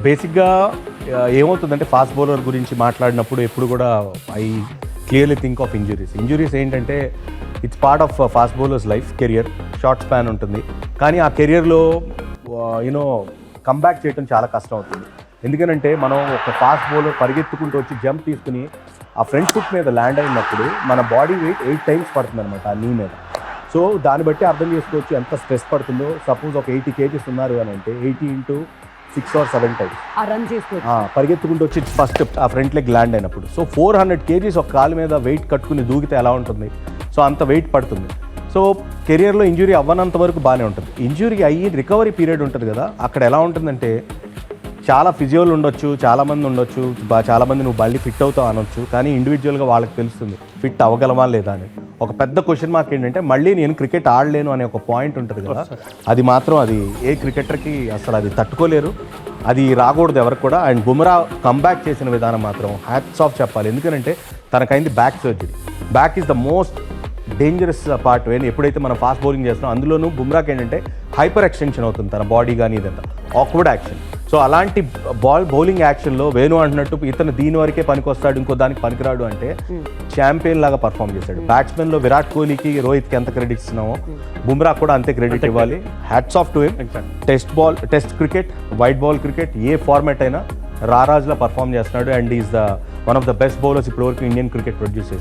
బేసిక్గా ఏమవుతుందంటే fast bowler గురించి మాట్లాడినప్పుడు ఎప్పుడు కూడా I clearly think of injuries ఏంటంటే it's part of fast bowlers life career short span ఉంటుంది కానీ ఆ కెరియర్లో యూనో కంబ్యాక్ చేయడం చాలా కష్టం అవుతుంది ఎందుకనంటే మనం ఒక ఫాస్ట్ బౌలర్ పరిగెత్తుకుంటూ వచ్చి జంప్ తీసుకుని ఆ ఫ్రంట్ ఫుట్ మీద ల్యాండ్ అయినప్పుడు మన బాడీ వెయిట్ 8 times పడుతుంది అనమాట ఆ నీ మీద. సో దాన్ని బట్టి అర్థం చేసుకోవచ్చు ఎంత స్ట్రెస్ పడుతుందో. సపోజ్ ఒక 80 kgs ఉన్నారు అని అంటే 80 into 6 or 7 times పరిగెత్తుకుంటూ వచ్చి ఫస్ట్ ఆ ఫ్రంట్ లెగ్ ల్యాండ్ అయినప్పుడు. సో 400 kgs ఒక కాలు మీద వెయిట్ కట్టుకుని దూకితే ఎలా ఉంటుంది? సో అంత వెయిట్ పడుతుంది. సో కెరియర్లో ఇంజురీ అవ్వనంత వరకు బాగానే ఉంటుంది. ఇంజురీ అయ్యి రికవరీ పీరియడ్ ఉంటుంది కదా, అక్కడ ఎలా ఉంటుందంటే చాలా ఫిజియోలు ఉండొచ్చు, చాలామంది ఉండొచ్చు, చాలామంది నువ్వు మళ్ళీ ఫిట్ అవుతావు అనొచ్చు, కానీ ఇండివిజువల్గా వాళ్ళకి తెలుస్తుంది ఫిట్ అవ్వగలమా లేదా అని. ఒక పెద్ద క్వశ్చన్ మార్క్ ఏంటంటే మళ్ళీ నేను క్రికెట్ ఆడలేను అనే ఒక పాయింట్ ఉంటుంది కదా, అది మాత్రం అది ఏ క్రికెటర్కి అసలు అది తట్టుకోలేరు, అది రాకూడదు ఎవరికి కూడా. అండ్ బుమ్రా కంబ్యాక్ చేసిన విధానం మాత్రం హ్యాట్స్ ఆఫ్ చెప్పాలి. ఎందుకంటే తనకైంది back surgery. Back is the most dangerous part. ఎప్పుడైతే మనం ఫాస్ట్ బౌలింగ్ చేస్తున్నాం అందులోనూ బుమ్రాకి ఏంటంటే హైపర్ ఎక్స్టెన్షన్ అవుతుంది తన బాడీ కానీ, ఇదంతా ఆక్వర్డ్ యాక్షన్. సో అలాంటి బౌలింగ్ యాక్షన్లో వేణు అంటున్నట్టు ఇతను దీని వరకే పనికొస్తాడు, ఇంకో దానికి పనికిరాడు అంటే ఛాంపియన్ లాగా పర్ఫామ్ చేశాడు. బ్యాట్స్మెన్లో విరాట్ కోహ్లీకి, రోహిత్కి ఎంత క్రెడిట్ ఇస్తున్నామో బుమ్రా కూడా అంతే క్రెడిట్ ఇవ్వాలి. Hats off to him. Test cricket, white ball cricket, A format అయినా రారాజ్లా పర్ఫామ్ చేస్తున్నాడు. And is the one of the best bowlers ఇప్పటివరకు ఇండియన్ క్రికెట్ ప్రొడ్యూస్ చేస్తుంది.